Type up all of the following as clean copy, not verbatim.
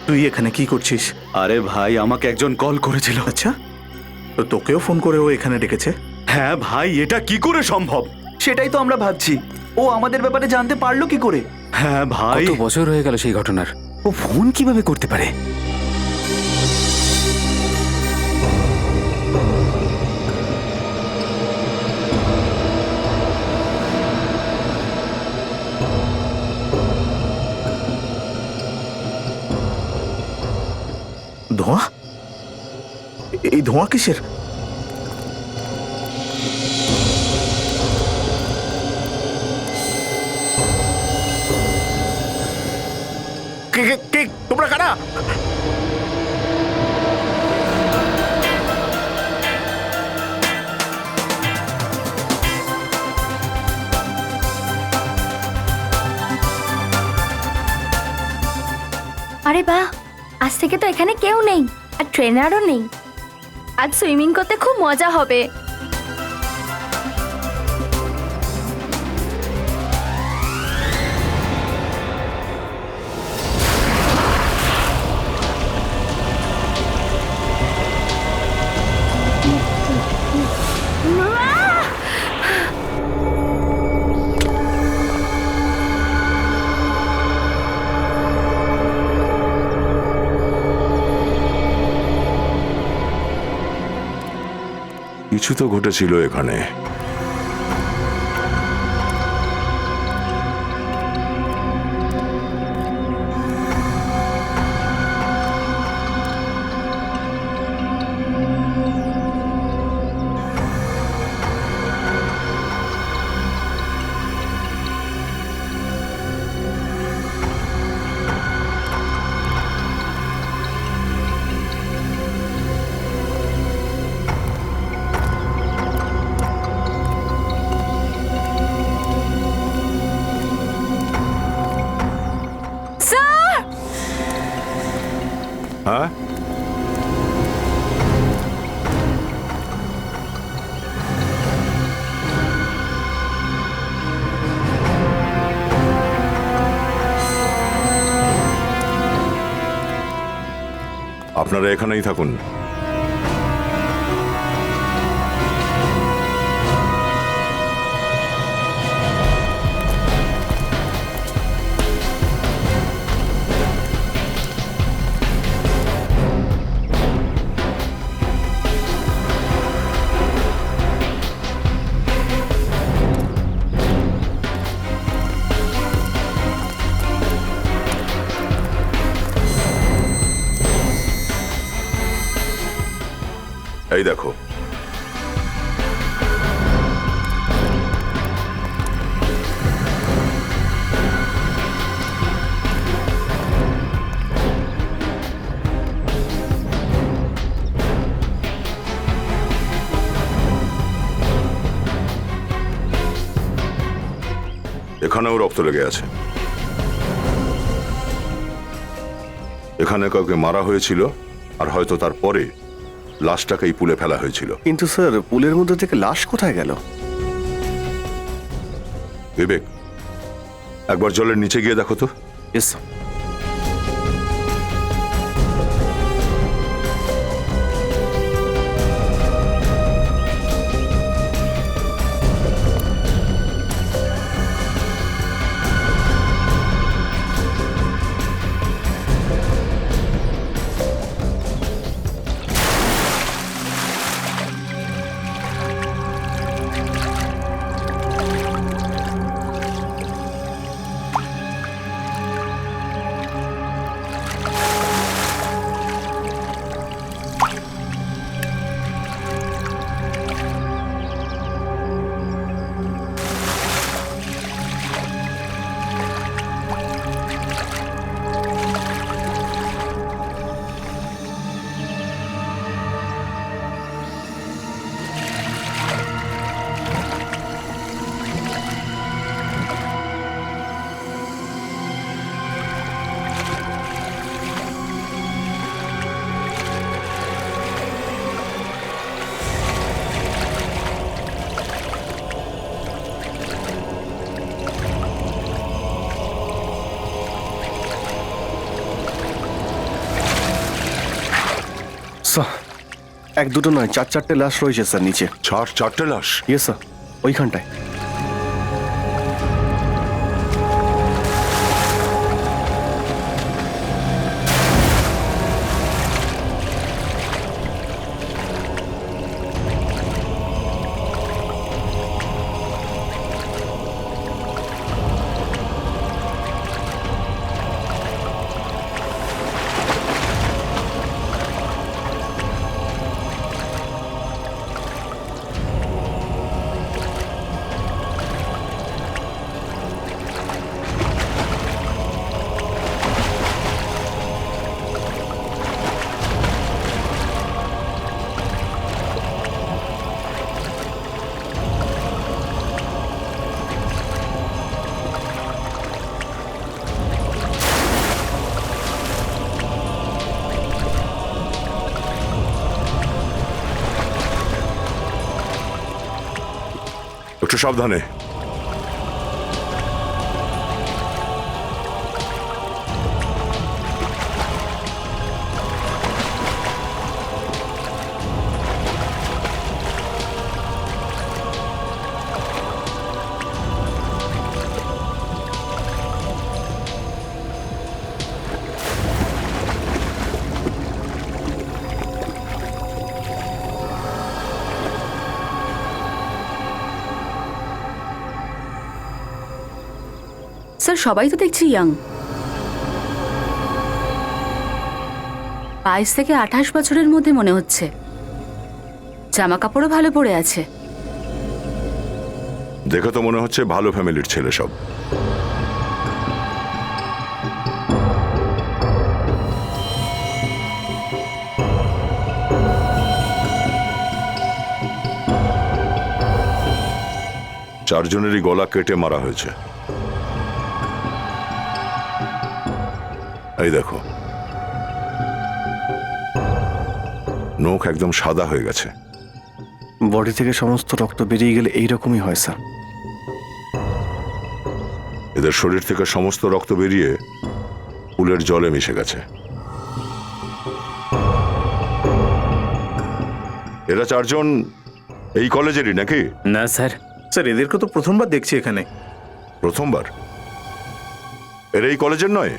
তুই এখানে কি করছিস? আরে ভাই, আমাকে একজন কল করেছিল। আচ্ছা, তো তোকেও ফোন করে ও এখানে ডেকেছে? হ্যাঁ ভাই, এটা কি করে সম্ভব? সেটাই তো আমরা ভাবছি, ও আমাদের ব্যাপারে জানতে পারলো কি করে? হ্যাঁ ভাই, কত বছর হয়ে গেল সেই ঘটনার, ও ফোন কিভাবে করতে পারে? ধোঁয়া? এই ধোঁয়া কিসের? কে তোমরা কারা? আরে বাহ, আজ থেকে তো এখানে কেউ নেই, আর ট্রেনারও নেই। আজ সুইমিং করতে খুব মজা হবে। কিছু তো ঘটেছিল এখানে। স্যার! হ্যাঁ, আপনারা এখানেই থাকুন। এই দেখো, এখানেও রক্ত লেগে আছে। এখানে কাউকে মারা হয়েছিল, আর হয়তো তারপরে লাশটাকেই পুলে ফেলা হয়েছিল। কিন্তু স্যার, পুলের মধ্যে থেকে লাশ কোথায় গেল? বিবেক, একবার জলের নিচে গিয়ে দেখো তো। ইয়েস। স্যার এক দুটো নয়, চার চারটে লাশ রয়েছে স্যার নিচে। চারটে লাশ? ইয়েস স্যার, ওইখানটায়। একটু সাবধানে। স্যার সবাই তো দেখছি ইয়াং, 22 থেকে 28 বছরের মধ্যে মনে হচ্ছে। জামা কাপড়ও ভালো পরে আছে। দেখে তো মনে হচ্ছে ভালো ফ্যামিলির ছেলে সব। চারজনেরই গলা কেটে মারা হয়েছে। এই দেখো, নখ একদম সাদা হয়ে গেছে। বডি থেকে সমস্ত রক্ত বেরিয়ে গেলে এইরকমই হয় স্যার। এদের শরীর থেকে সমস্ত রক্ত বেরিয়ে পুলের জলে মিশে গেছে। এরা চারজন এই কলেজেরই নাকি? না স্যার। স্যার এদেরকে তো প্রথমবার দেখছি এখানে। প্রথমবার? এরা এই কলেজের নয়?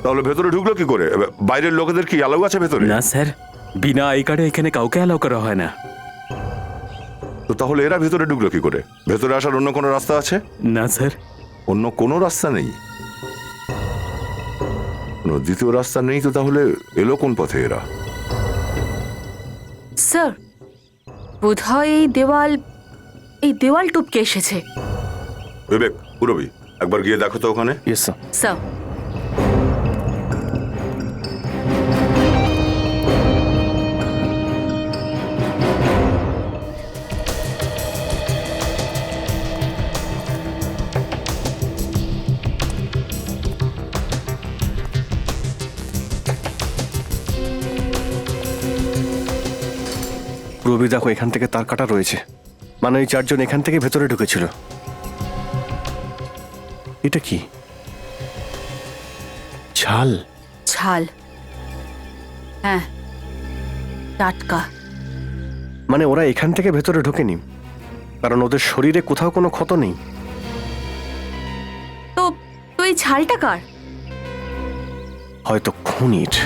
তাহলে ভেতরে ঢুকলো কি করে? বাইরের লোকেদের কি অ্যালাউ আছে ভেতরে? না স্যার, বিনা আই কার্ডে এখানে কাউকে অ্যালাউ করা হয় না। তো তাহলে এরা ভেতরে ঢুকলো কি করে? ভেতরে আসার অন্য কোনো রাস্তা আছে? না স্যার। অন্য কোনো রাস্তা নেই? কোনো দ্বিতীয় রাস্তা নেই তো তাহলে এলো কোন পথে এরা? স্যার বোধহয় এই দেওয়াল টপকে এসেছে। বিবেক, পুরবি, একবার গিয়ে দেখো তো ওখানে। Yes sir. স্যার রবি দেখো, এখান থেকে তার কাটা রয়েছে, মানে ওই চারজন এখান থেকে ভেতরে ঢুকেছিল। এটা কি? ছাল? ছাল, হ্যাঁ, টাটকা। মানে ওরা এখান থেকে ভেতরে ঢোকেনি, কারণ ওদের শরীরে কোথাও কোনো ক্ষত নেই। তো তো এই ছালটা কার? হয়তো খুনির।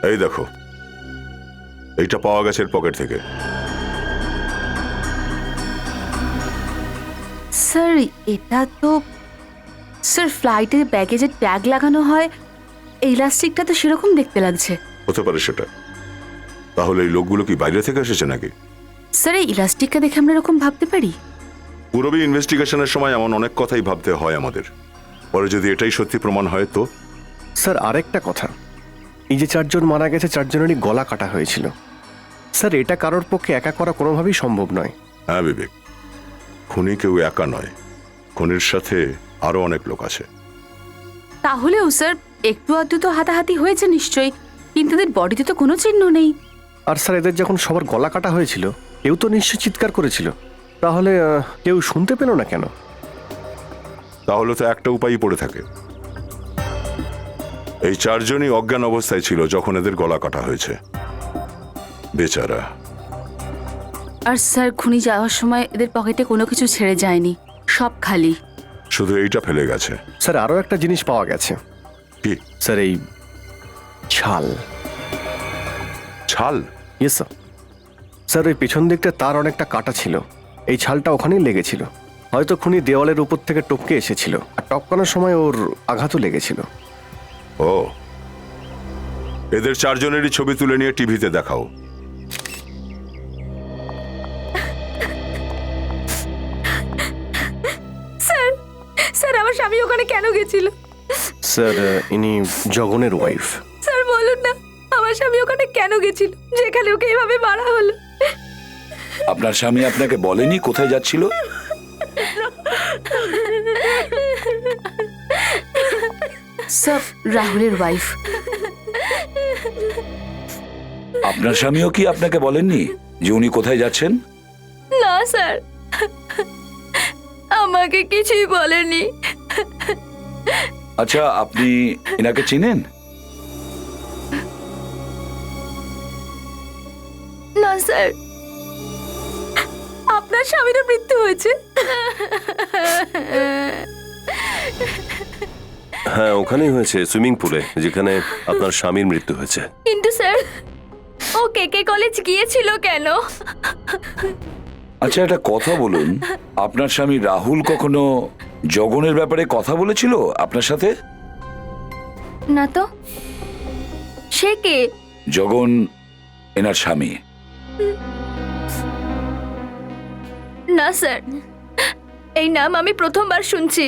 এই দেখো, এইটা পাওয়া গেছে এর পকেট থেকে। স্যার এটা তো স্যার ফ্লাইটের ব্যাগেজের ট্যাগ লাগানো হয়, এই ইলাস্টিকটা তো সেরকম দেখতে লাগছে। হতে পারে সেটা। তাহলে এই লোকগুলো কি বাইরে থেকে এসেছে নাকি? স্যার এই ইলাস্টিকটা দেখে আমরা এরকম ভাবতে পারি? পুরবি, ইনভেস্টিগেশনের সময় এমন অনেক কথাই ভাবতে হয় আমাদের। পরে যদি এটাই সত্যি প্রমাণ হয় তো? স্যার আরেকটা কথা, এই যে চারজন মারা গেছে, চারজনেরই গলা কাটা হয়েছিল। স্যার এটা কারোর পক্ষে একা করা কোনোভাবেই সম্ভব নয়। হ্যাঁ বিবেক, খুনি কেউ একা নয়, খুনির সাথে আরো অনেক লোক আছে। তাহলেও স্যার একটু আধটু তো হাতাহাতি হয়েছে নিশ্চয়ই, কিন্তু এদের বডিতে তো কোনো চিহ্ন নেই। আর স্যার এদের যখন সবার গলা কাটা হয়েছিল কেউ তো নিশ্চয়ই চিৎকার করেছিল, তাহলে কেউ শুনতে পেল না কেন? তাহলে তো একটা উপায়ই পড়ে থাকে। এই চারজনই অজ্ঞান অবস্থায় ছিল যখন এদের গলা কাটা হয়েছে। বেচারা। আর স্যার খুনি যাওয়ার সময় এদের পকেটে কোনো কিছু ছেড়ে যায়নি, সব খালি। শুধু এইটা ফেলে গেছে। স্যার আরও একটা জিনিস পাওয়া গেছে। কি? স্যার এই ছাল। ছাল? Yes sir. স্যার ওই পেছন দিকটা তার অনেকটা কাটা ছিল, এই ছালটা ওখানেই লেগেছিল। হয়তো খুনি দেওয়ালের উপর থেকে টপকে এসেছিল, আর টপকানোর সময় ওর আঘাতও লেগেছিল। ও, এদের চারজনেরই ছবি তুলে নিয়ে টিভিতে দেখাও। স্যার আমার স্বামী ওখানে কেন গেছিল? স্যার ইনি জগনের ওয়াইফ। স্যার বলুন না, আমার স্বামী ওখানে কেন গেছিল যেখানে ওকে এভাবে মারা হলো? আপনার স্বামী আপনাকে বলেনি কোথায় যাচ্ছিল? স্যার রাহুলের ওয়াইফ। আপনার স্বামীও কি আপনাকে বলেননি যে উনি কোথায় যাচ্ছেন? না স্যার, আমাকে কিছুই বলেনি। আচ্ছা, আপনি এনাকে চিনেন? না স্যার, আপনার স্বামীরও মৃত্যু হয়েছে। হ্যাঁ, ওখানেই হয়েছে, সুইমিং পুলে, যেখানে আপনার স্বামীর মৃত্যু হয়েছে। কিন্তু স্যার ও কে কলেজ গিয়েছিল কেন? আচ্ছা, একটা কথা বলুন, আপনার স্বামী রাহুল কখনো জগনের ব্যাপারে কথা বলেছিল আপনার সাথে? না তো। সে কে? জগন এনার স্বামী। না স্যার, এই নাম আমি প্রথমবার শুনছি।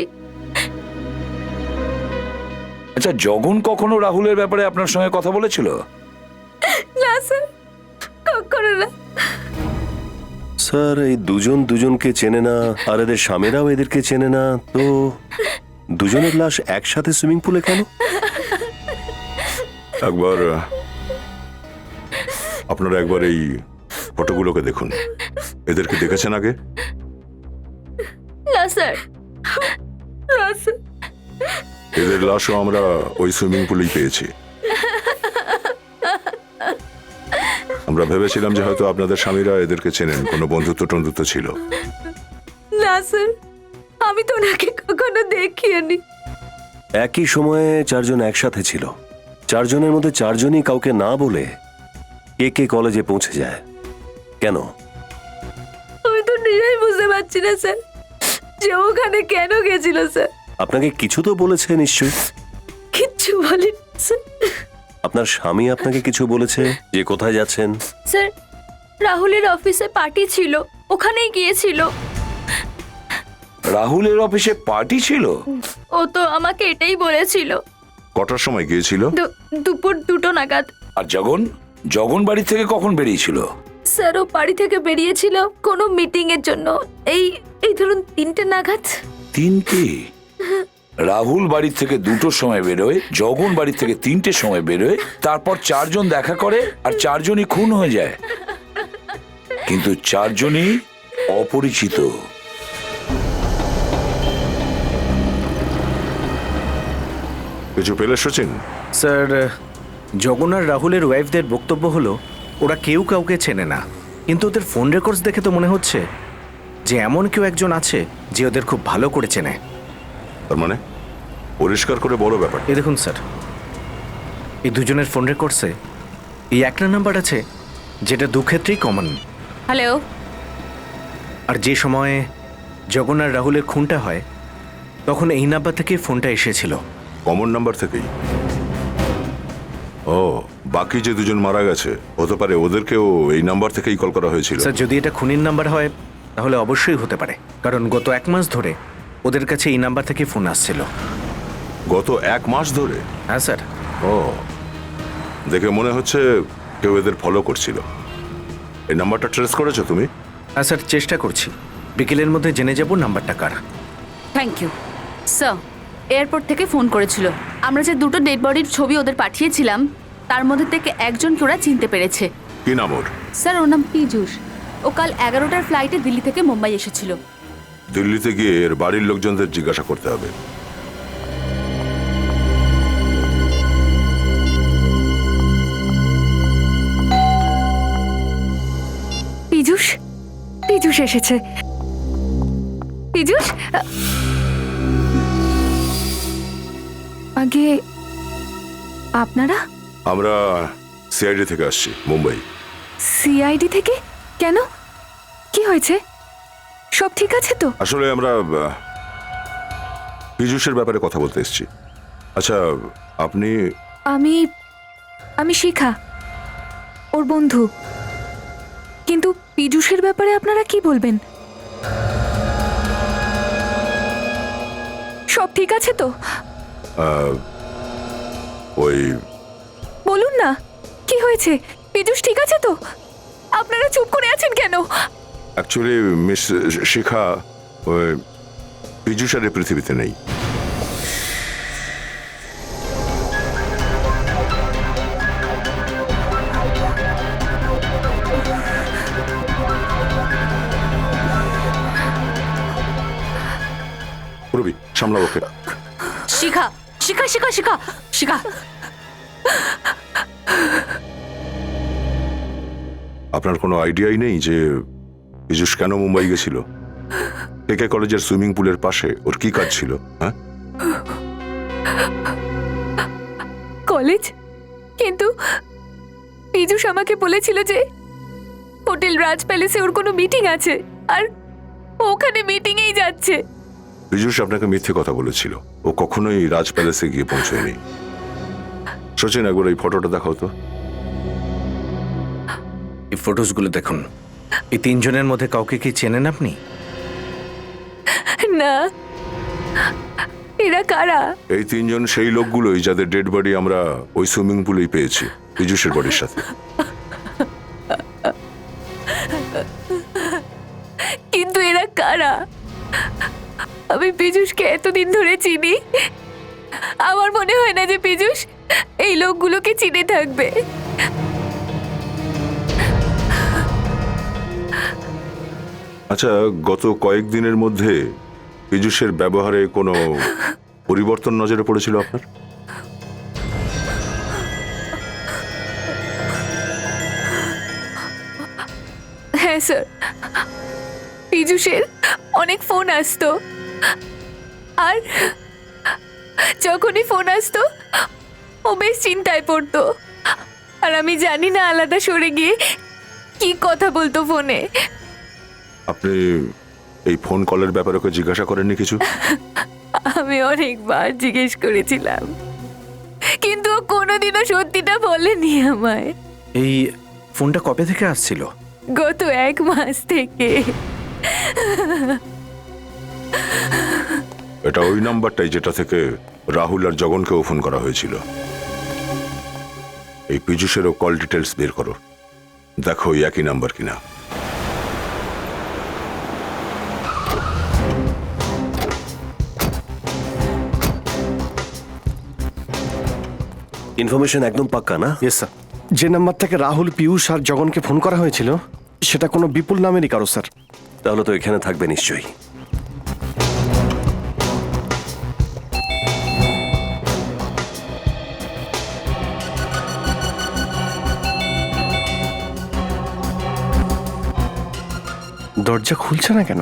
আচ্ছা, জগন কখনো রাহুলের ব্যাপারে আপনার সঙ্গে কথা বলেছিল? না স্যার, কখনো না। স্যার এই দুজন দুজনকে চেনে না, আর এদের স্বামীরাও এদেরকে চেনে না, তো দুজনের লাশ একসাথে সুইমিং পুলে কেন? একবার আপনারা একবার এই ফটোগুলোকে দেখুন। এদেরকে দেখেছেন আগে? না স্যার, না স্যার। এদের লাশও আমরা ওই সুইমিং পুলেই পেয়েছি। আমরা ভেবেছিলাম যে হয়তো আপনাদের স্বামীরা এদেরকে চেনেন, কোনো বন্ধুত্ব টন্ধুত্ব ছিল। না স্যার, আমি তো ওনাকে কখনো দেখিনি। একই সময়ে চারজন একসাথে ছিল, চারজনের মধ্যে চারজনই কাউকে না বলে কে কলেজে পৌঁছে যায় কেন? আমি তো নিজেই বুঝতে পারছি না স্যার যে ওখানে কেন গেছিল। স্যার আপনাকে কিছু তো বলেছে নিশ্চয়ই? কিচ্ছু বলেনি স্যার। আপনার স্বামী আপনাকে কিছু বলেছে যে কোথায় যাচ্ছেন? স্যার রাহুলের অফিসে পার্টি ছিল, ওখানেই গিয়েছিল। রাহুলের অফিসে পার্টি ছিল? ও তো আমাকে এটাই বলেছিল। কটার সময় গিয়েছিল? দুপুর 2টো নাগাদ। আর জগন? জগন বাড়ি থেকে কখন বেরিয়েছিল? স্যার ও বাড়ি থেকে বেরিয়েছিল কোনো মিটিং এর জন্য, এই ধরুন 3টে নাগাদ। 3টে? রাহুল বাড়ি থেকে 2টোর সময় বেরোয়, জগন বাড়ি থেকে 3টের সময় বেরোয়, তারপর চারজন দেখা করে আর চারজনই খুন হয়ে যায়। কিন্তু চারজনই অপরিচিত। কিছু পেলে সচিন? স্যার জগন আর রাহুলের ওয়াইফদের বক্তব্য হলো ওরা কেউ কাউকে চেনে না, কিন্তু ওদের ফোন রেকর্ডস দেখে তো মনে হচ্ছে যে এমন কেউ একজন আছে যে ওদের খুব ভালো করে চেনে। তার মানে পরিষ্কার করে বড় ব্যাপার। এই দেখুন স্যার, এই দুজনের ফোন রেকর্ডসে এই একটা নাম্বার আছে যেটা দুক্ষেত্রেই কমন। হ্যালো। আর যে সময়ে জগন আর রাহুলের খুনটা হয় তখন এই নাম্বার থেকে ফোনটা এসেছিল। কমন নাম্বার থেকেই? ও, বাকি যে দুজন মারা গেছে হতে পারে ওদেরকেও এই নাম্বার থেকেই কল করা হয়েছিল। স্যার যদি এটা খুনির নাম্বার হয় তাহলে অবশ্যই হতে পারে, কারণ গত 1 মাস ধরে ওদের কাছে এই নাম্বার থেকে ফোন আসছিল। গত 1 মাস ধরে? হ্যাঁ স্যার। ও, দেখে মনে হচ্ছে কেউ এদের ফলো করছিল। এই নাম্বারটা ট্রেস করেছো তুমি? হ্যাঁ স্যার, চেষ্টা করছি, বিকেলের মধ্যে জেনে যাব নাম্বারটা কার। Thank you sir. এয়ারপোর্ট থেকে ফোন করেছিল, আমরা যে 2টো ডেড বডির ছবি ওদের পাঠিয়েছিলাম তার মধ্যে থেকে একজনকে ওরা চিনতে পেরেছে। কি নাম ওর? স্যার ওর নাম পীযূষ। ও কাল 11টার ফ্লাইটে দিল্লি থেকে মুম্বাই এসেছিল। দিল্লিতে গিয়ে এর বাড়ির লোকজনদের জিজ্ঞাসা করতে হবে। পীযূষ পীযূষ এসেছে। পীযূষ আগে আপনারা? আমরা সিআইডি থেকে আসছি, মুম্বাই। সিআইডি থেকে? কেন, কি হয়েছে? সব ঠিক আছে তো? আসলে আমরা পীযূষের ব্যাপারে কথা বলতে এসেছি। আচ্ছা, আপনি? আমি আমি শিখা, ওর বন্ধু। কিন্তু পীযূষের ব্যাপারে আপনারা কি বলবেন? সব ঠিক আছে তো? ওই বলুন না, কি হয়েছে? পীযূষ ঠিক আছে তো? আপনারা চুপ করে আছেন কেন? অ্যাকচুয়ালি মিস শিখা, ওই পীযূষ আর এই পৃথিবীতে নেই। রবি, সামলাও ওকে। শিখা শিখা শিখা শিখা শিখা আপনার কোনো আইডিয়াই নেই যে পীযূষ কেন মুম্বাই গেছিল? কেকে কলেজের সুইমিং পুলের পাশে ওর কি কাজ ছিল? হ্যাঁ, কলেজ? কিন্তু পীযূষ আমাকে বলেছিল যে হোটেল রাজ প্যালেসে ওর কোনো মিটিং আছে, আর ওখানে মিটিংয়েই যাচ্ছে। পীযূষ আপনাকে মিথ্যে কথা বলেছিল। ও কখনোই রাজ প্যালেসে গিয়ে পৌঁছয়নি। সচিন, একবার এই ফটোটা দেখাও তো। এই ফটোসগুলো দেখুন। এই তিনজনের মধ্যে কাউকে কি চেনেন আপনি? না, এরা কারা? এই তিনজন সেই লোকগুলোই যাদের ডেড বডি আমরা ওই সুইমিং পুলেই পেয়েছি, পীযূষের বডির সাথে। কিন্তু এরা কারা? আমি পীযূষকে এতদিন ধরে চিনি, আমার মনে হয় না যে পীযূষ এই লোকগুলোকে চিনে থাকবে। আচ্ছা, গত কয়েকদিনের মধ্যে পীযূষের ব্যবহারে কোনো পরিবর্তন নজরে পড়েছিল আপনার? হ্যাঁ স্যার, পীযূষের অনেক ফোন আসতো, আর যখনই ফোন আসতো ও বেশ চিন্তায় পড়তো, আর আমি জানি না আলাদা সরে গিয়ে কি কথা বলতো ফোনে। আপনি এই ফোন কলের ব্যাপারে ওকে জিজ্ঞাসা করেননি কিছু? আমি অনেকবার জিজ্ঞেস করেছিলাম, কিন্তু ও কোনোদিনও সত্যিটা বলেনি আমায়। এই ফোনটা কবে থেকে আসছিল? গত 1 মাস থেকে। এটা ওই নাম্বারটাই যেটা থেকে রাহুল আর জগনকেও ফোন করা হয়েছিল। এই পীযূষেরও কল ডিটেলস বের করো, দেখো ওই একই নাম্বার কিনা। ইনফরমেশন একদম পাক্কা না? Yes sir. যে নাম্বার থেকে রাহুল, পীযূষ আর জগনকে ফোন করা হয়েছিল সেটা কোনো বিপুল নামেরই কারো স্যার। তাহলে তো এখানে থাকবে নিশ্চয়ই। দরজা খুলছে না কেন?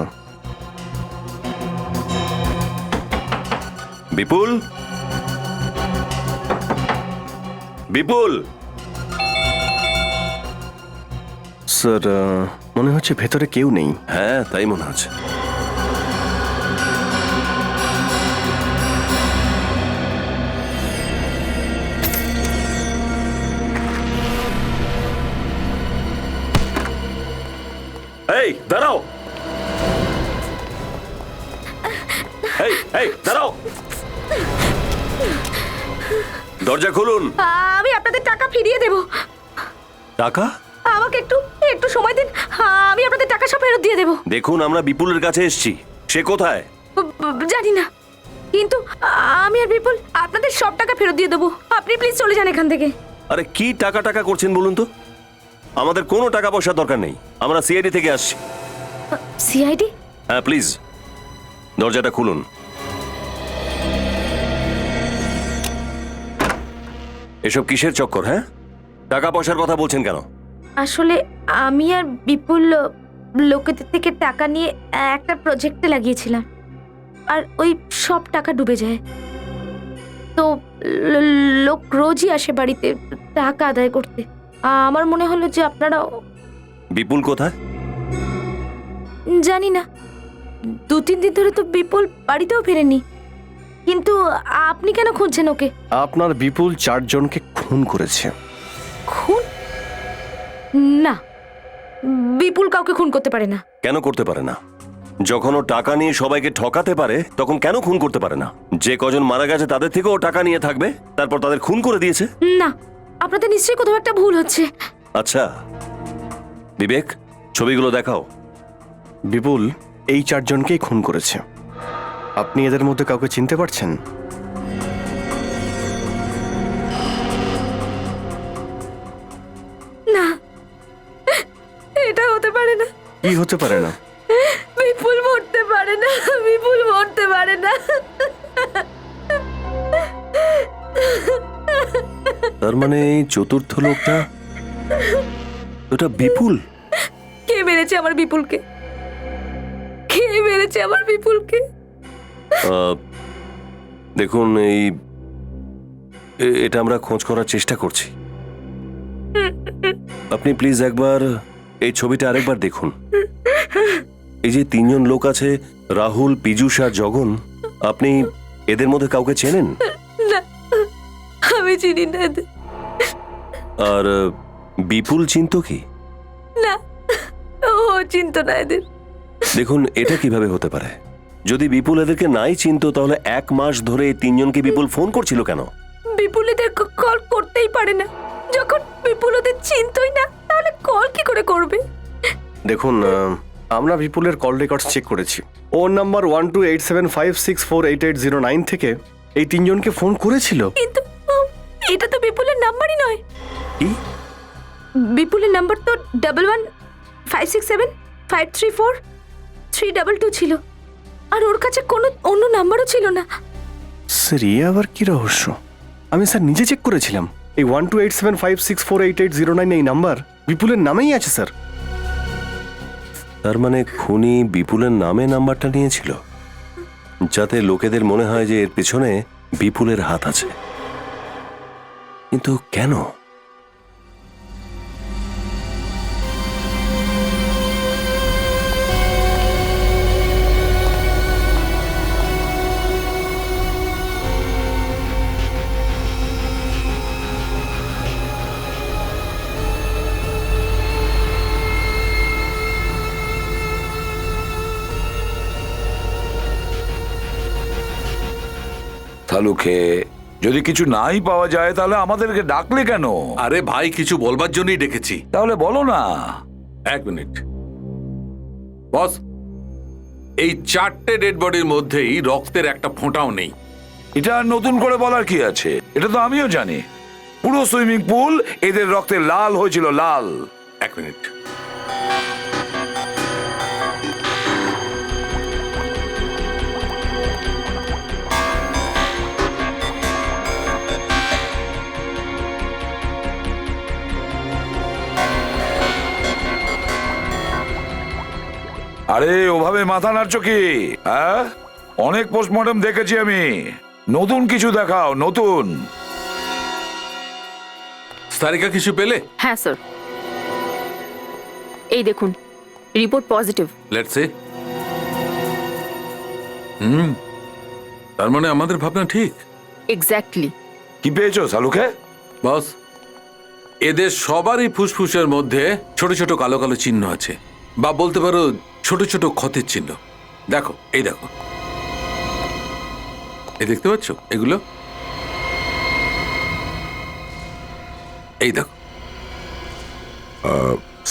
বিপুল, বিপুল। স্যার, মনে হচ্ছে ভেতরে কেউ নেই। হ্যাঁ, তাই মনে হচ্ছে। এই দাঁড়াও, এই দাঁড়াও, দরজা খুলুন। আমি আপনাদের টাকা ফিরিয়ে দেব। টাকা? আমাকে একটু একটু সময় দিন, আমি আপনাদের টাকা সব ফেরত দিয়ে দেব। দেখুন, আমরা বিপুলের কাছে এসেছি। সে কোথায়? জানি না, কিন্তু আমি আর বিপুল আপনাদের সব টাকা ফেরত দিয়ে দেবো। আপনি প্লিজ চলে যান এখান থেকে। আরে কি টাকা টাকা করছেন বলুন তো? আমাদের কোনো টাকা পয়সার দরকার নেই, আমরা সিআইডি থেকে আসছি। সিআইডি? হ্যাঁ প্লিজ দরজাটা খুলুন। এসব কিসের চক্কর? হ্যাঁ, টাকা পয়সার কথা বলছেন কেন? আসলে আমি আর বিপুল লোকেদের থেকে টাকা নিয়ে একটা প্রজেক্টে লাগিয়েছিলাম, আর ওই সব টাকা ডুবে যায়। তো লোক রোজই আসে বাড়িতে টাকা আদায় করতে। আমার মনে হলো যে আপনারাও। বিপুল কোথায়? জানি না, 2-3 দিন ধরে তো বিপুল বাড়িতেও ফেরেনি। কিন্তু আপনি কেন খুঁজছেন ওকে? আপনার বিপুল 4 জনকে খুন করেছে। খুন? না, বিপুল কাউকে খুন করতে পারে না। কেন করতে পারে না? যখন ও টাকা নিয়ে সবাইকে ঠকাতে পারে তখন কেন খুন করতে পারে না? যে কজন মারা গেছে তাদের থেকে ও টাকা নিয়ে থাকবে, তারপর তাদের খুন করে দিয়েছে। না, আপনাদের নিশ্চয়ই কোথাও একটা ভুল হচ্ছে। আচ্ছা বিবেক, ছবিগুলো দেখাও। বিপুল এই 4 জনকেই খুন করেছে। আপনি এদের মধ্যে কাউকে চিনতে পারছেন? না, এটা হতে পারে না। কি হতে পারে না? বিপুল মরতে পারে না, বিপুল মরতে পারে না। তার মানে এই চতুর্থ লোকটা, ওটা বিপুল। কে মেরেছে আমার বিপুলকে? কে মেরেছে আমার বিপুলকে? দেখুন এটা আমরা খোঁজ করার চেষ্টা করছি। আপনি প্লিজ একবার এই ছবিটা আরেকবার দেখুন। এই যে 3 জন লোক আছে, রাহুল, পীযূষ আর জগন, আপনি এদের মধ্যে কাউকে চেনেন? না, আমি চিনি না এদের। আর বিপুল চিনতো কি? না, ও চিনতো না এদের। দেখুন এটা কিভাবে হতে পারে? যদি বিপুল এদেরকে নাই চিনতো তাহলে 1 মাস ধরে এই 3 জনকে বিপুল ফোন করছিল কেন? বিপুল এদের কল করতেই পারে না। যখন বিপুল ওদের চিনতই না, তাহলে কল কি করে করবে? দেখুন, আমরা বিপুলের কল রেকর্ডস চেক করেছি। ওর নাম্বার 128756488009 থেকে এই 3 জনকে ফোন করেছিল। কিন্তু এটা তো বিপুলের নাম্বারই নয়। কি? বিপুলের নাম্বার তো 1156753432 ছিল, আর ওর কাছে কোনো অন্য নাম্বারও ছিল না। স্যার এ আবার কি রহস্য? আমি স্যার নিজে চেক করেছিলাম। এই 128756488009 এই নাম্বার বিপুলের নামেই আছে স্যার। তার মানে খুনি বিপুলের নামে নাম্বারটা নিয়েছিল, যাতে লোকেদের মনে হয় যে এর পেছনে বিপুলের হাত আছে। কিন্তু কেন? তালুকে যদি কিছু নাই পাওয়া যায় তাহলে আমাদেরকে ডাকলে কেন? আরে ভাই, কিছু বলবার জন্যই ডেকেছি। তাহলে বলো না। 1 মিনিট বস, এই 4টে ডেড বডির মধ্যেই রক্তের একটা ফোঁটাও নেই। এটা আর নতুন করে বলার কি আছে? এটা তো আমিও জানি। পুরো সুইমিং পুল এদের রক্তে লাল হয়েছিল, লাল। 1 মিনিট। আরে ওভাবে মাথা নাড়ছো কি? হ্যাঁ, অনেক পোস্টমর্টম দেখেছি আমি। নতুন কিছু দেখাও, নতুন। সারিকা কিছু পেলে? হ্যাঁ স্যার, এই দেখুন, রিপোর্ট পজিটিভ। Let's say. তার মানে আমাদের ভাবনা ঠিক। এক্স্যাক্টলি। কি পেয়েছো সালুকে? বস, এদের সবারই ফুসফুসের মধ্যে ছোট ছোট কালো কালো চিহ্ন আছে, বা বলতে পারো ছোট ছোট ক্ষতের চিহ্ন। দেখো, এই দেখো, এই দেখতে পাচ্ছ এগুলো? এই দেখো।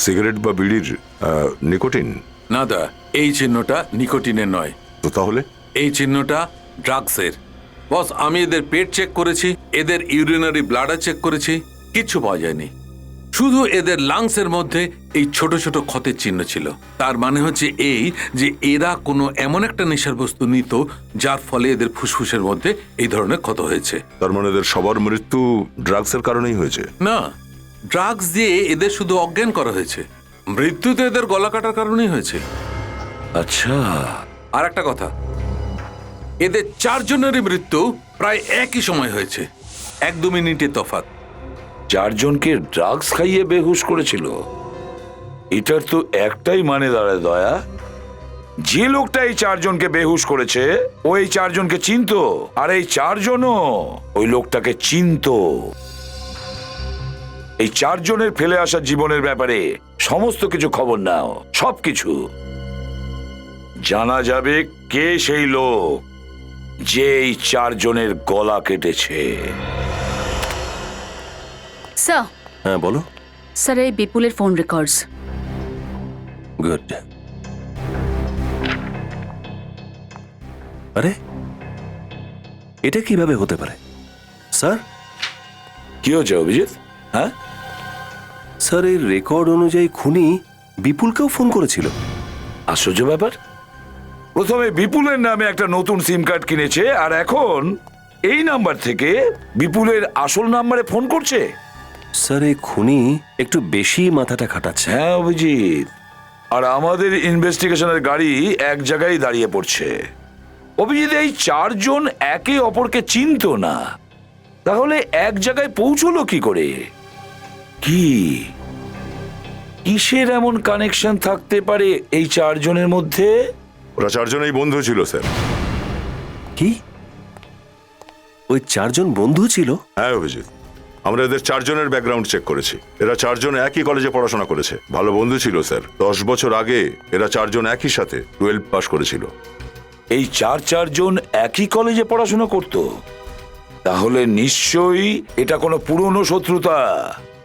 সিগারেট বা বিড়ির নিকোটিন? না দা, এই চিহ্নটা নিকোটিনের নয়। তো তাহলে? এই চিহ্নটা ড্রাগসের। বস, আমি এদের পেট চেক করেছি, এদের ইউরিনারি ব্লাডার চেক করেছি, কিচ্ছু পাওয়া যায়নি। শুধু এদের লাংসের মধ্যে এই ছোট ছোট ক্ষতের চিহ্ন ছিল। তার মানে হচ্ছে এই যে এরা কোনো এমন একটা নেশার বস্তু নিত যার ফলে এদের ফুসফুসের মধ্যে এই ধরনের ক্ষত হয়েছে। তার মানে এদের সবার মৃত্যু ড্রাগসের কারণেই হয়েছে। না, ড্রাগস দিয়ে এদের শুধু অজ্ঞান করা হয়েছে, মৃত্যু তো এদের গলা কাটার কারণেই হয়েছে। আচ্ছা, আর একটা কথা, এদের 4 জনেরই মৃত্যু প্রায় একই সময় হয়েছে, 1-2 মিনিটের তফাৎ। 4 জনকে ড্রাগস খাইয়ে বেহুশ করেছিল। এটার তো একটাই মানে দাঁড়ায় দয়া, যে লোকটা এই 4 জনকে বেহুশ করেছে ও এই 4 জনকে চিনতো, আর এই 4 জনও ওই লোকটাকে চিনতো। এই 4 জনের ফেলে আসা জীবনের ব্যাপারে সমস্ত কিছু খবর নাও, সবকিছু জানা যাবে কে সেই লোক যে এই 4 জনের গলা কেটেছে। স্যার, হ্যাঁ বলো। স্যার এই বিপুলের ফোন রেকর্ডস। গুড। আরে এটা কিভাবে হতে পারে স্যার? কি হচ্ছে অভিজিৎ? হ্যাঁ স্যার, এই রেকর্ড অনুযায়ী খুনি বিপুলকেও ফোন করেছিল। আশ্চর্য ব্যাপার, প্রথমে বিপুলের নামে একটা নতুন সিম কার্ড কিনেছে, আর এখন এই নাম্বার থেকে বিপুলের আসল নাম্বারে ফোন করছে। স্যার, এই খুনি একটু বেশি মাথাটা খাটাচ্ছে। হ্যাঁ অভিজিৎ, আর আমাদের ইনভেস্টিগেশনের গাড়ি এক জায়গায় দাঁড়িয়ে পড়ছে। অভিজিৎ, এই 4 জন একে অপরকে চিনতো না, তাহলে এক জায়গায় পৌঁছলো কি করে? কি কিসের এমন কানেকশন থাকতে পারে এই 4 জনের মধ্যে? ওরা 4 জনেই বন্ধু ছিল স্যার। কি ওই 4 জন বন্ধু ছিল? হ্যাঁ অভিজিৎ, আমরা এদের 4 জনের ব্যাকগ্রাউন্ড চেক করেছি। এরা 4 জন একই কলেজে পড়াশোনা করেছে, ভালো বন্ধু ছিল স্যার। 10 বছর আগে এরা 4 জন একই সাথে 12 পাস করেছিল। এই 4 জন একই কলেজে পড়াশোনা করত, তাহলে নিশ্চয়ই এটা কোনো পুরনো শত্রুতা,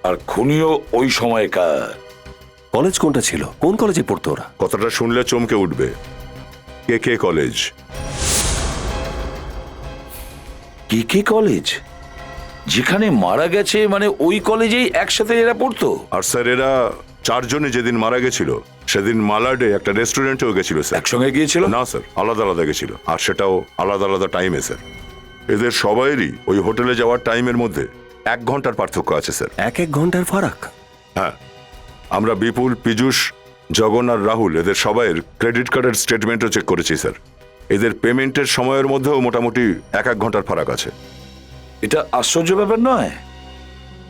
আর খুনিও ওই সময়কার। কলেজ কোনটা ছিল? কোন কলেজে পড়তো ওরা? কথাটা শুনলে চমকে উঠবে। কে কলেজ। কে কলেজ? যেখানে মারা গেছে, মানে ওই কলেজেই একসাথে এরা পড়তো? আর স্যার এরা 4 জনে যেদিন মারা গেছিল সেদিন মালাডে একটা রেস্টুরেন্টেও গেছিল স্যার। একসঙ্গে গিয়েছিল? না স্যার, আলাদা আলাদা গেছিল, আর সেটাও আলাদা আলাদা টাইমে স্যার। এদের সবাইরই ওই হোটেলে যাওয়ার টাইমের মধ্যে 1 ঘন্টার পার্থক্য আছে স্যার। 1 ঘন্টার ফারাক? হ্যাঁ, আমরা বিপুল, পীযূষ, জগন আর রাহুল এদের সবাইয়ের ক্রেডিট কার্ডের স্টেটমেন্টও চেক করেছি স্যার। এদের পেমেন্টের সময়ের মধ্যেও মোটামুটি 1 ঘন্টার ফারাক আছে। এটা আশ্চর্য ব্যাপার নয়?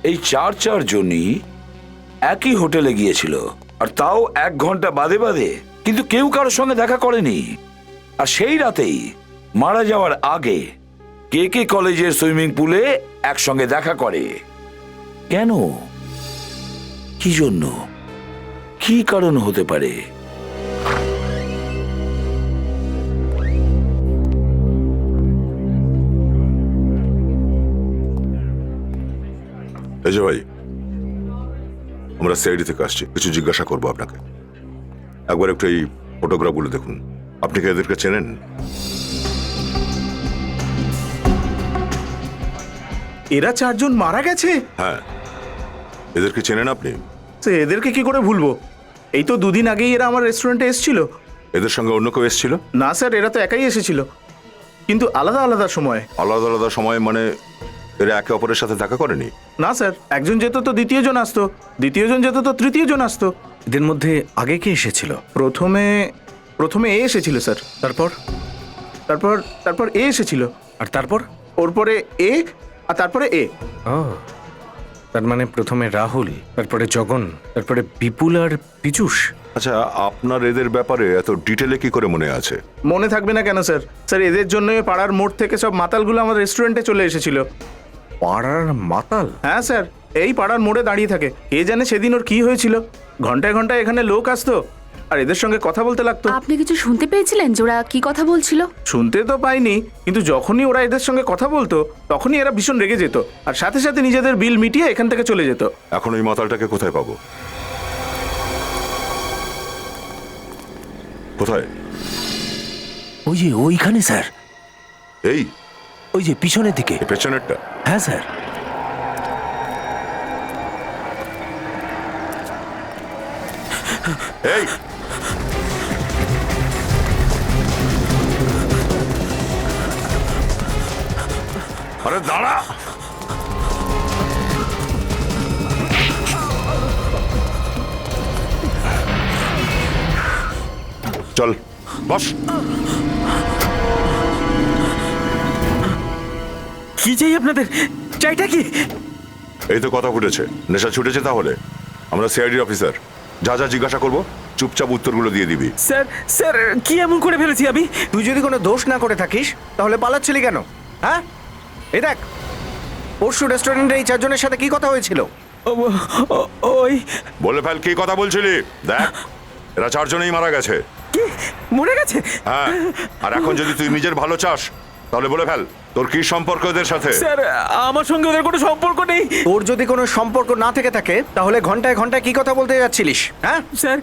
এই 4 জনই একই হোটেলে গিয়েছিল, আর তাও 1 ঘন্টা বাদে বাদে, কিন্তু কেউ কারোর সঙ্গে দেখা করেনি। আর সেই রাতেই মারা যাওয়ার আগে কে কলেজের সুইমিং পুলে একসঙ্গে দেখা করে। কেন? কি জন্য? কি কারণ হতে পারে? এই যে ভাই, আমরা সিআইডি থেকে আসছি, কিছু জিজ্ঞাসা করবো আপনাকে। একবার একটু এই ফটোগ্রাফগুলো দেখুন। আপনি কি এদেরকে চেনেন? এরা 4 জন মারা গেছে? হ্যাঁ, এদেরকে চেনেন আপনি? এদেরকে কি করে ভুলবো? এই তো 2 দিন আগেই এরা আমার রেস্টুরেন্টে এসেছিল। এদের সঙ্গে অন্য কেউ এসেছিল? না স্যার, এরা তো একাই এসেছিল, কিন্তু আলাদা আলাদা সময়। আলাদা আলাদা সময় মানে এরা একে অপরের সাথে দেখা করেনি? না স্যার, একজন যেত তো দ্বিতীয় জন আসতো, দ্বিতীয় জন যেত তো তৃতীয় জন আসতো। এদের মধ্যে আগে কে এসেছিল? প্রথমে এ এসেছিল স্যার। তারপর তারপর তারপর এ এসেছিল। আর তারপর? ওর পরে এ, আর তারপরে এ। ও, তার মানে প্রথমে রাহুল, তারপরে জগন, তারপরে বিপুল আর পীযূষ। আচ্ছা, আপনার এদের ব্যাপারে এত ডিটেলে কি করে মনে আছে? মনে থাকবে না কেন স্যার? স্যার, এদের জন্যই পাড়ার মোড় থেকে সব মাতালগুলো আমার রেস্টুরেন্টে চলে এসেছিল। পাড়ার মাতাল? হ্যাঁ স্যার, এই পাড়ার মোড়ে দাঁড়িয়ে থাকে। কে জানে সেদিন ওর কি হয়েছিল। ঘন্টায় ঘন্টায় এখানে লোক আসতো আর এদের সঙ্গে কথা বলতে লাগতো। আপনি কিছু শুনতে পেয়েছিলেন যে ওরা কি কথা বলছিল? শুনতে তো পাইনি, কিন্তু যখনই ওরা এদের সঙ্গে কথা বলতো তখনই এরা ভীষণ রেগে যেত, আর সাথে সাথে নিজেদের বিল মিটিয়ে এখান থেকে চলে যেত। এখন ওই মাতালটাকে কোথায় পাবো? কোথায়? ওই যে ওইখানে স্যার, এই ওই যে পিছনের দিকে। পেছনেরটা? হ্যাঁ স্যার। এই আরে দাঁড়া! চল বস। কি চাই আপনাদের? চাইটা কি? এই তো কথা ফুটেছে, নেশা ছুটেছে। তাহলে আমরা সিআইডি অফিসার, যা যা জিজ্ঞাসা করবো চুপচাপ উত্তরগুলো দিয়ে দিবি। স্যার স্যার কি এমন করে ফেলেছি আমি? তুই যদি কোনো দোষ না করে থাকিস তাহলে পালাচ্ছিলি কেন? হ্যাঁ, এই দেখ, পরশু রেস্টুরেন্টে এই চারজনের সাথে কি কথা হয়েছিল? ওই বলে ফেল, কি কথা বলছিলি? দেখ, এরা চারজনেই মারা গেছে। কি মরে গেছে? হ্যাঁ, আর এখন যদি তুই নিজের ভালো চাস তাহলে বলে ফেল, তোর কি সম্পর্ক ওদের সাথে? স্যার আমার সঙ্গে ওদের কোনো সম্পর্ক নেই। তোর যদি কোনো সম্পর্ক না থেকে থাকে তাহলে ঘন্টায় ঘন্টায় কি কথা বলতে যাচ্ছিলিস? হ্যাঁ স্যার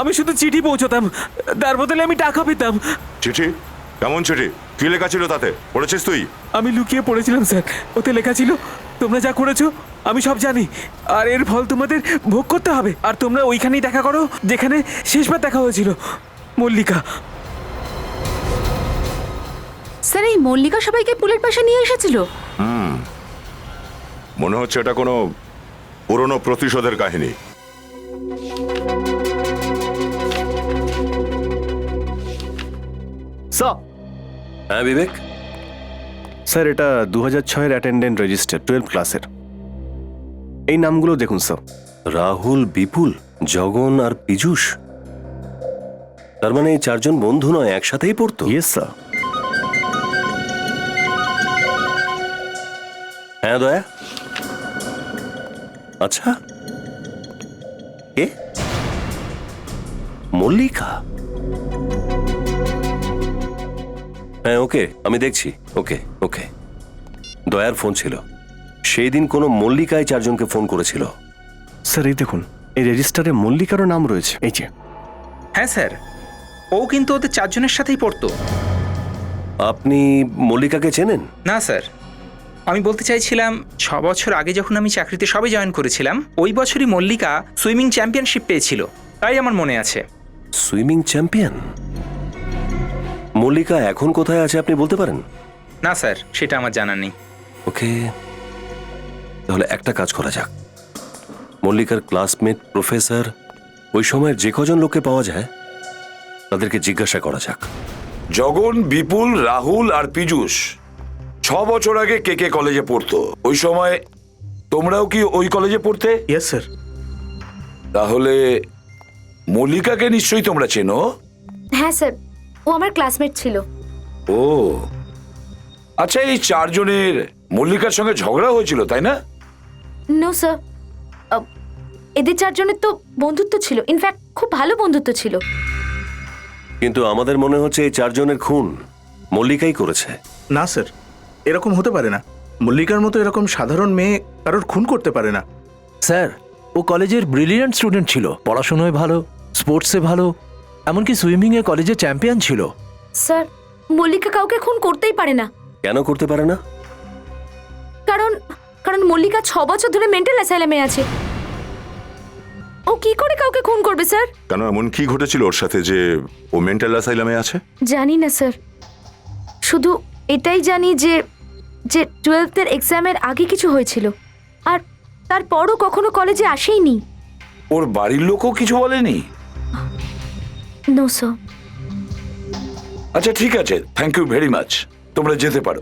আমি শুধু চিঠি পৌঁছতাম, তার বদলে আমি টাকা পেতাম। চিঠি? কেমন চিঠি? কি লেখা ছিল তাতে? পড়েছিস তুই? আমি লুকিয়ে পড়েছিলাম স্যার, ওতে লেখা ছিল তোমরা যা করেছো আমি সব জানি, আর এর ফল তোমাদের ভোগ করতে হবে। আর তোমরা ওইখানেই দেখা করো যেখানে শেষবার দেখা হয়েছিল, মল্লিকা। স্যার এই মল্লিকা সবাইকে পুলের পাশে নিয়ে এসেছিল? মনে হচ্ছে এটা কোনো পুরনো প্রতিশোধের কাহিনী। স্যার, হ্যাঁ বিবেক, স্যার এটা 2006-এর অ্যাটেন্ডেন্ট রেজিস্টার 12 ক্লাসের। এই নামগুলো দেখুন স্যার। রাহুল, বিপুল, জগন আর পীযূষ। তার মানে এই চারজন বন্ধু নয়, একসাথেই পড়তো? Yes sir. হ্যাঁ দয়া। আচ্ছা, কে? মল্লিকা? হ্যাঁ ওকে, আমি দেখছি। ওকে ওকে। দয়ার ফোন ছিল সেই দিন, কোনো মল্লিকায় চারজনকে ফোন করেছিল। স্যার এই দেখুন, এই রেজিস্টারে মল্লিকারও নাম রয়েছে, এই যে। হ্যাঁ স্যার, ও কিন্তু ওদের চারজনের সাথেই পড়তো। আপনি মল্লিকাকে চেনেন? না স্যার, আমি বলতে চাইছিলাম 6 বছর আগে যখন আমি চাকরিতে সবে জয়েন করেছিলাম, ওই বছরই মল্লিকা সুইমিং চ্যাম্পিয়নশিপ পেয়েছিল, তাই আমার মনে আছে। Swimming champion? মল্লিকা এখন কোথায় আছে আপনি বলতে পারেন? না স্যার, সেটা আমার জানা নেই। ওকে, তাহলে একটা কাজ করা যাক। মল্লিকার ক্লাসমেট, প্রফেসর, ওই সময়ের যে কজন লোককে পাওয়া যায় তাদেরকে জিজ্ঞাসা করা যাক। জগন, বিপুল, রাহুল আর পীযূষ 6 বছর আগে কে কে কলেজে পড়তো? ওই সময় তোমরাও কি ওই কলেজে পড়তে? Yes sir. তাহলে মল্লিকাকে নিশ্চয়ই তোমরা চেনো। হ্যাঁ স্যার, ও আমার ক্লাসমেট ছিল। ও আচ্ছা, এই চারজনের মল্লিকার সঙ্গে ঝগড়া হয়েছিল তাই না? নো স্যার, এদের চারজনের তো বন্ধুত্ব ছিল, ইনফ্যাক্ট খুব ভালো বন্ধুত্ব ছিল। কিন্তু আমাদের মনে হচ্ছে এই চারজনের খুন মল্লিকাই করেছে। না স্যার, এরকম হতে পারে না। মল্লিকার মতো এরকম সাধারণ মেয়ে কারোর খুন করতে পারে না। স্যার ও কলেজের ব্রিলিয়ান্ট স্টুডেন্ট ছিল, পড়াশোনায় ভালো, স্পোর্টসে ভালো, এমনকি সুইমিংয়ে কলেজে চ্যাম্পিয়ন ছিল। স্যার মল্লিকা কাউকে খুন করতেই পারে না। কেন করতে পারে না? কারণ কারণ মল্লিকা 6 বছর ধরে মেন্টাল অ্যাসাইলামে আছে। ও কি করে কাউকে খুন করবে স্যার? কেন, এমন কি ঘটেছিল ওর সাথে যে ও মেন্টাল অ্যাসাইলামে আছে? জানি না স্যার, শুধু এটাই জানি যে 12th-এর এক্সামের আগে কিছু হয়েছিল, আর তারপরও কখনো কলেজে আসেইনি। ওর বাড়ির লোকও কিছু বলেনি? No sir. আচ্ছা ঠিক আছে, থ্যাংক ইউ ভেরি মাচ, তোমরা যেতে পারো।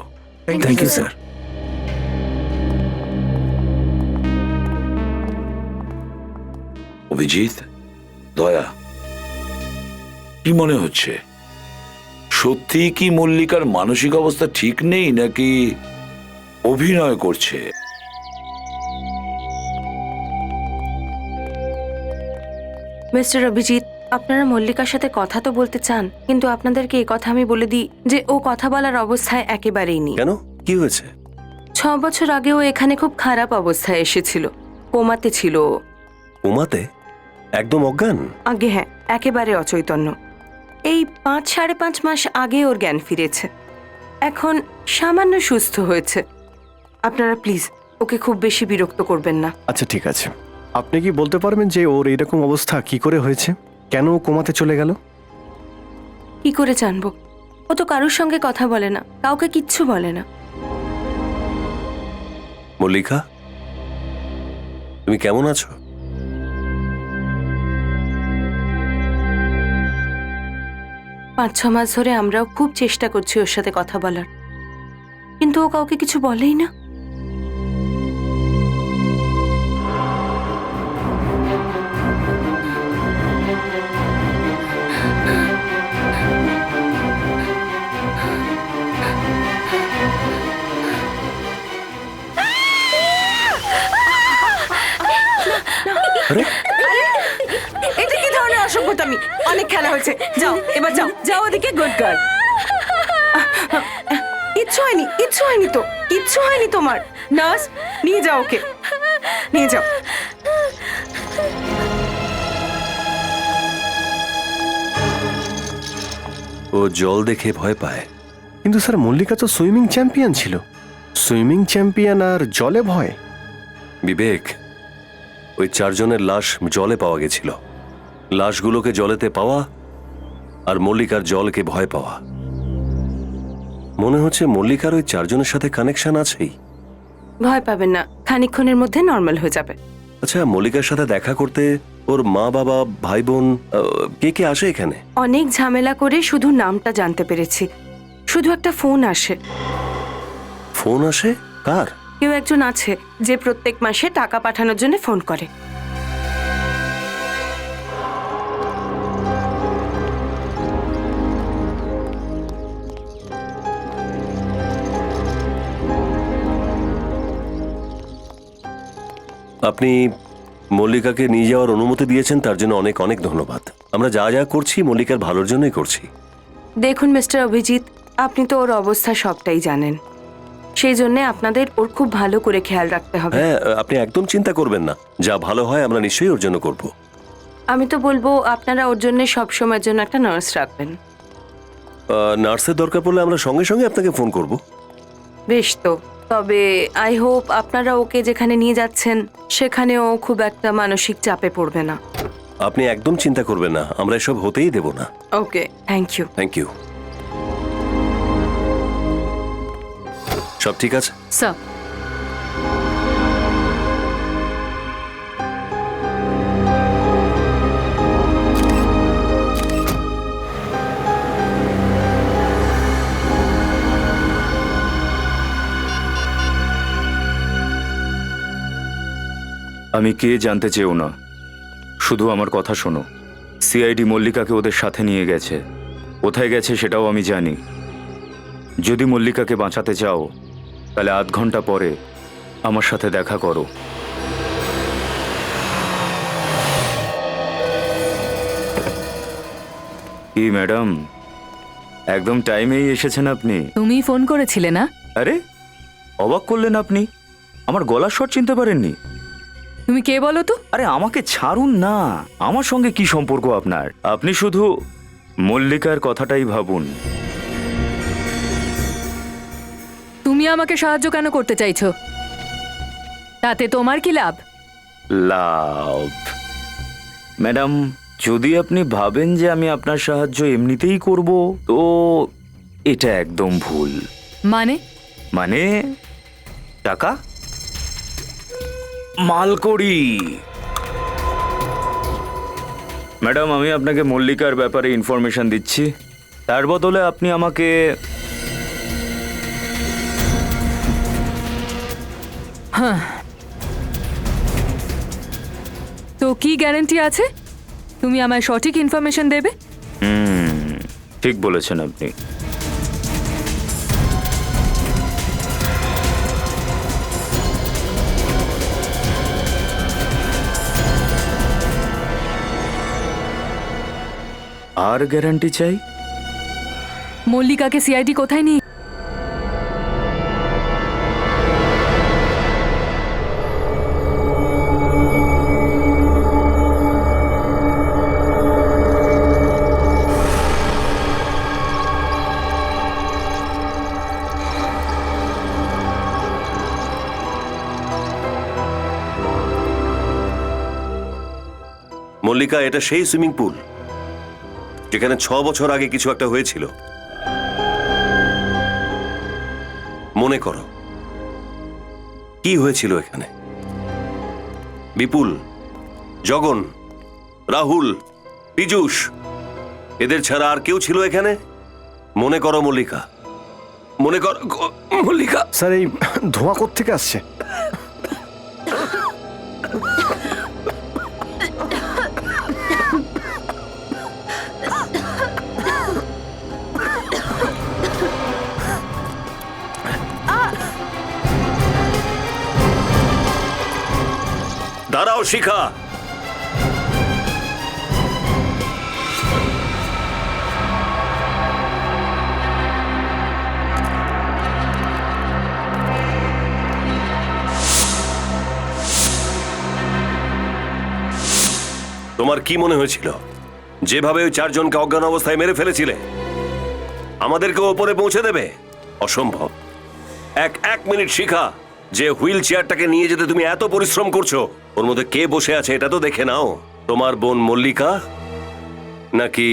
Thank you sir. অভিজিৎ, দয়া, কি মনে হচ্ছে? সত্যি কি মল্লিকার মানসিক অবস্থা ঠিক নেই নাকি অভিনয় করছে? মিস্টার অভিজিৎ, আপনারা মল্লিকার সাথে কথা তো বলতে চান, কিন্তু আপনাদেরকে এই কথা আমি বলে দিই যে ও কথা বলার অবস্থায় একেবারেই নেই। কেন, কি হয়েছে? 6 বছর আগে ও এখানে খুব খারাপ অবস্থায় এসেছিল, কোমাতে ছিল। কোমাতে? একদম অজ্ঞান? আগে হ্যাঁ, একেবারে অচৈতন্য। এই 5-5.5 মাস আগে ওর জ্ঞান ফিরেছে, এখন সামান্য সুস্থ হয়েছে। আপনারা প্লিজ ওকে খুব বেশি বিরক্ত করবেন না। আচ্ছা ঠিক আছে, আপনি কি বলতে পারবেন যে ওর এইরকম অবস্থা কি করে হয়েছে? কেন ও কোমাতে চলে গেল? কি করে জানবো? ও তো কারোর সঙ্গে কথা বলে না, কাউকে কিচ্ছু বলে না। মল্লিকা, তুমি কেমন আছো? পাঁচ ছ মাস ধরে আমরাও খুব চেষ্টা করছি ওর সাথে কথা বলার, কিন্তু ও কাউকে কিছু বলেই না। এটা কি ধরনের অসভ্যতামি? অনেক খেলা হয়েছে, যাও এবার যাও, যাও ওদিকে। Good girl. কিচ্ছু হয়নি, কিচ্ছু হয়নি তো, কিচ্ছু হয়নি তোমার। নার্স, নিয়ে যাও ওকে, নিয়ে যাও। ও জল দেখে ভয় পায়। কিন্তু স্যার, মল্লিকা তো সুইমিং চ্যাম্পিয়ন ছিল। সুইমিং চ্যাম্পিয়ন আর জলে ভয়? বিবেক, ওই 4 জনের লাশ জলে পাওয়া গেছিল। লাশগুলোকে জলেতে পাওয়া আর মল্লিকার জলকে ভয় পাওয়া, মনে হচ্ছে মল্লিকার ওই 4 জনের সাথে কানেকশন আছেই। ভয় পাবেন না, খানিকক্ষণের মধ্যে নর্মাল হয়ে যাবে। আচ্ছা, মল্লিকার সাথে দেখা করতে ওর মা বাবা ভাই বোন কে কে আসে এখানে? অনেক ঝামেলা করে শুধু নামটা জানতে পেরেছি। শুধু একটা ফোন আসে। ফোন আসে? কার? কেউ একজন আছে যে প্রত্যেক মাসে টাকা পাঠানোর জন্য ফোন করে। আপনি মল্লিকাকে নিয়ে যাওয়ার অনুমতি দিয়েছেন, তার জন্য অনেক অনেক ধন্যবাদ। আমরা যা যা করছি মল্লিকার ভালোর জন্যই করছি। দেখুন মিস্টার অভিজিৎ, আপনি তো ওর অবস্থা সবটাই জানেন, সেই জন্য আপনাদের ওর খুব ভালো করে খেয়াল রাখতে হবে। হ্যাঁ, আপনি একদম চিন্তা করবেন না, যা ভালো হয় আমরা নিশ্চয়ই ওর জন্য করব। আমি তো বলবো আপনারা ওর জন্য সব সময়ের জন্য একটা নার্স রাখবেন। নার্সের দরকার পড়লে আমরা সঙ্গে সঙ্গে আপনাকে ফোন করব। বেশ তো, তবে আই হোপ আপনারা ওকে যেখানে নিয়ে যাচ্ছেন সেখানেও খুব একটা মানসিক চাপে পড়বে না। আপনি একদম চিন্তা করবেন না, আমরা এসব হতেই দেব না। Okay, thank you. Thank you. সব ঠিক আছে? স্যার, আমি কে জানতে চেয়েও না, শুধু আমার কথা শোনো। সিআইডি মল্লিকাকে ওদের সাথে নিয়ে গেছে। কোথায় গেছে সেটাও আমি জানি। যদি মল্লিকাকে বাঁচাতে চাও তাহলে আধ ঘন্টা পরে আমার সাথে দেখা করো। কি ম্যাডাম, একদম টাইমেই এসেছেন আপনি। তুমি ফোন করেছিলে না? আরে, অবাক করলেন আপনি। আমার গলার স্বর চিনতে পারেননি? তুমি কে বলো তো? আরে আমাকে ছাড়ুন না, আমার সঙ্গে কি সম্পর্ক আপনার? আপনি শুধু মল্লিকার কথাটাই ভাবুন। তুমি আমাকে সাহায্য কেন করতে চাইছো? তাতে তোমার কি লাভ? লাভ? ম্যাডাম, যদি আপনি ভাবেন যে আমি আপনার সাহায্য এমনিতেই করব, তো এটা একদম ভুল। মানে টাকা মাল করি। ম্যাডাম, আমি আপনাকে মল্লিকার ব্যাপারে ইনফরমেশন দিচ্ছি, তার বদলে আপনি আমাকে তো কি গ্যারান্টি আছে তুমি আমায় সঠিক ইনফরমেশন দেবে? ঠিক বলেছেন আপনি। আর গ্যারান্টি চাই? মল্লিকাকে সিআইডি কোথায় নিয়ে? মল্লিকা, এটা সেই সুইমিং পুল যেখানে 6 বছর আগে কিছু একটা হয়েছিল। মনে করো কি হয়েছিল এখানে। বিপুল, জগন, রাহুল, পীযূষ, এদের ছাড়া আর কেউ ছিল এখানে? মনে করো মল্লিকা, মনে করো মল্লিকা। স্যার এই ধোঁয়া কোত্থেকে আসছে? দাঁড়াও শিখা। তোমার কি মনে হয়েছিল যেভাবে ওই 4 জনকে অজ্ঞান অবস্থায় মেরে ফেলেছিলে আমাদেরকে ওপরে পৌঁছে দেবে? অসম্ভব। এক মিনিট শিখা, যে হুইল চেয়ারটাকে নিয়ে যেতে তুমি এত পরিশ্রম করছো ওর মধ্যে কে বসে আছে এটা তো দেখে নাও। তোমার বোন মল্লিকা নাকি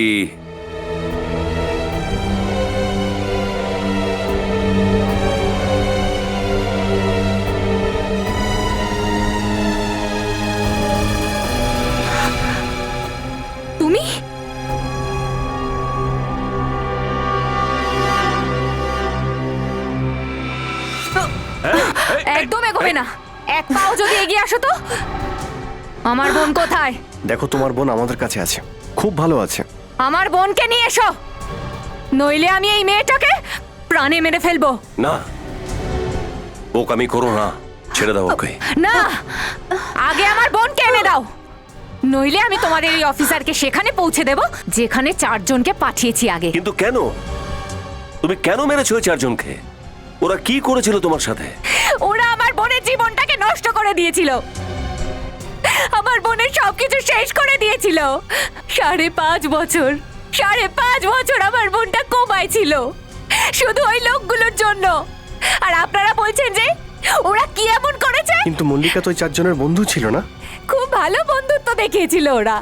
তুমি? একদম এগোবে না, এক পাও যদি এগিয়ে আসো তো। আমার বোন কোথায়? দেখো তোমার বোন আমাদের কাছে আছে, খুব ভালো আছে। আমার বোনকে নিয়ে এসো, নইলে আমি এই মেয়েটাকে প্রাণে মেরে ফেলবো। না, বোকামি করো না, ছেড়ে দাও ওকে। না, আগে আমার বোনকে এনে দাও, নইলে আমি তোমাদের এই অফিসারকে সেখানে পৌঁছে দেব যেখানে 4 জনকে পাঠিয়েছি আগে। কিন্তু কেন? তুমি কেন মেরেছো ওই 4 জনকে? ওরা কি করেছিল তোমার সাথে? ওরা আমার বোনের জীবনটাকে নষ্ট করে দিয়েছিল, আমার বোনের সবকিছু শেষ করে দিয়েছিল। 5.5 বছর, 5.5 বছর আমার বোনটা কোমায় ছিল শুধু ওই লোকগুলোর জন্য। আর আপনারা বলছেন যে ওরা কি এমন করেছে? কিন্তু মল্লিকা তো ওই 4 জনের বন্ধু ছিল না? খুব ভালো বন্ধুত্ব দেখিয়েছিল ওরা,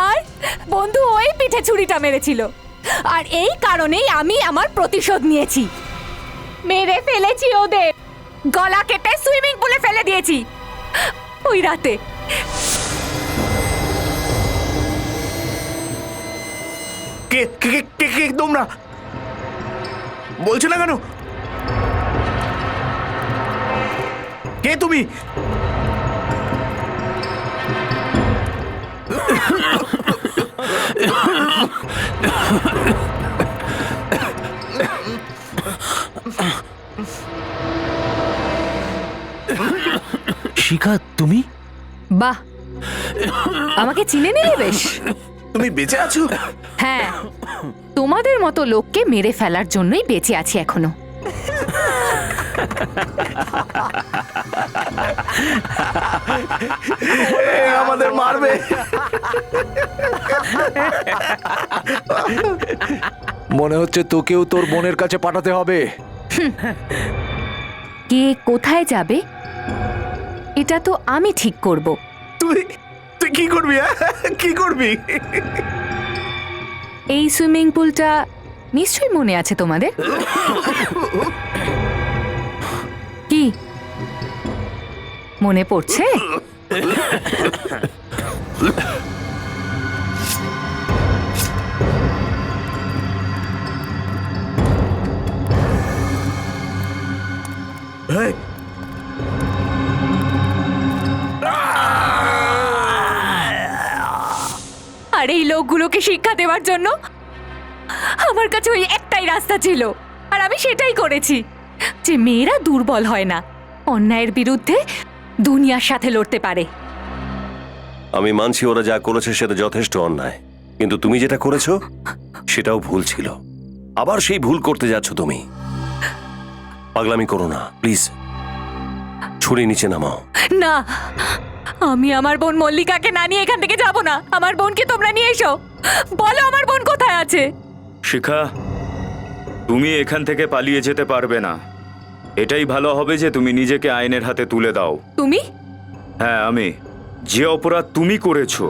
আর বন্ধু ওই পিঠে ছুরিটা মেরেছিল। আর এই কারণেই আমি আমার প্রতিশোধ নিয়েছি, মেরে ফেলেছি ওদের, গলা কেটে সুইমিং পুলে ফেলে দিয়েছি ওই রাতে। কে কে কে কে তোমরা বলছো না কেন? কে তুমি? শিখা, তুমি? বাহ, আমাকে চিনে নিলে বেশ। তুমি বেঁচে আছো? হ্যাঁ, তোমাদের মতো লোককে মেরে ফেলার জন্যই বেঁচে আছি এখনো। আমাদের মারবে। মনে হচ্ছে তোকেও তোর বোনের কাছে পাঠাতে হবে। কে কোথায় যাবে এটা তো আমি ঠিক করব। তুই তুই কি করবি? কি করবি? এই সুইমিং পুলটা নিশ্চয়ই মনে আছে তোমাদের। কি মনে পড়ছে? এই, আর এই লোকগুলোকে শিক্ষা দেওয়ার জন্য আমার কাছে ওই একটাই রাস্তা ছিল, আর আমি সেটাই করেছি, যে মেয়েরা দুর্বল হয় না, অন্যায়ের বিরুদ্ধে দুনিয়ার সাথে লড়তে পারে। আমি মানছি ওরা যা করেছে সেটা যথেষ্ট অন্যায়, কিন্তু তুমি যেটা করেছো সেটাও ভুল ছিল। আবার সেই ভুল করতে যাচ্ছ তুমি। পাগলামি করো না প্লিজ, ছুরি নিচে নামাও। না, আমি আমার বোন মল্লিকাকে না নিয়ে এখান থেকে যাব না। আমার বোনকে তোমরা নিয়ে এসো, বলো আমার বোন কোথায় আছে। শিখা, তুমি এখান থেকে পালিয়ে যেতে পারবে না। এটাই ভালো হবে যে তুমি নিজেকে আইনের হাতে তুলে দাও। তুমি? হ্যাঁ, আমি। যে অপরাধ তুমি করেছো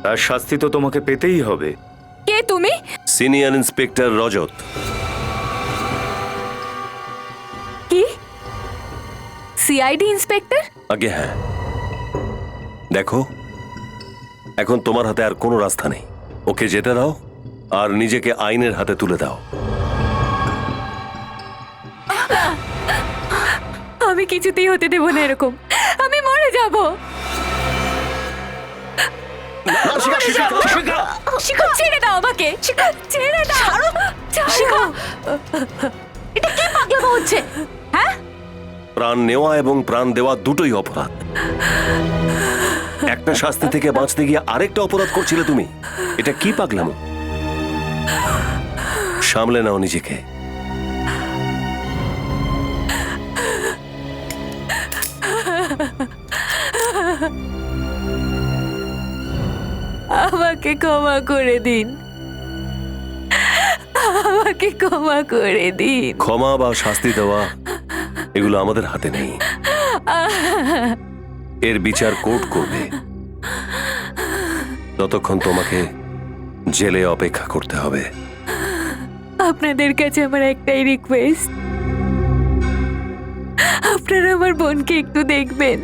তার শাস্তি তো তোমাকে পেতেই হবে। কে তুমি? সিনিয়র ইন্সপেক্টর রজত। কি সিআইডি ইন্সপেক্টর? আগে হ্যাঁ, দেখো এখন তোমার হাতে আর কোনো রাস্তা নেই। ওকে যেতে দাও আর নিজেকে আইনের হাতে তুলে দাও। আমি কিছুতেই হতে দেব না এরকম। আমি মরে যাব। শিখা, ছেড়ে দাও আমাকে। শিখা, ছেড়ে দাও। শিখা, এটা কি পাগলামো হচ্ছে? হ্যাঁ, প্রাণ নেওয়া এবং প্রাণ দেওয়া দুটোই অপরাধ। একটা শাস্তি থেকে বাঁচতে গিয়ে আরেকটা অপরাধ করছিলে তুমি। এটা কি পাগলামো? সামলে নাও নিজেকে। আমাকে ক্ষমা করে দিন। আমাকে ক্ষমা করে দিন। ক্ষমা বা শাস্তি দেওয়া এগুলো আমাদের হাতে নেই। এর বিচার কোর্ট করবে। ততক্ষণ তোমাকে জেলে অপেক্ষা করতে হবে। আপনাদের কাছে আমার একটাই রিকোয়েস্ট, আপনারা আমার বোনকে একটু দেখবেন।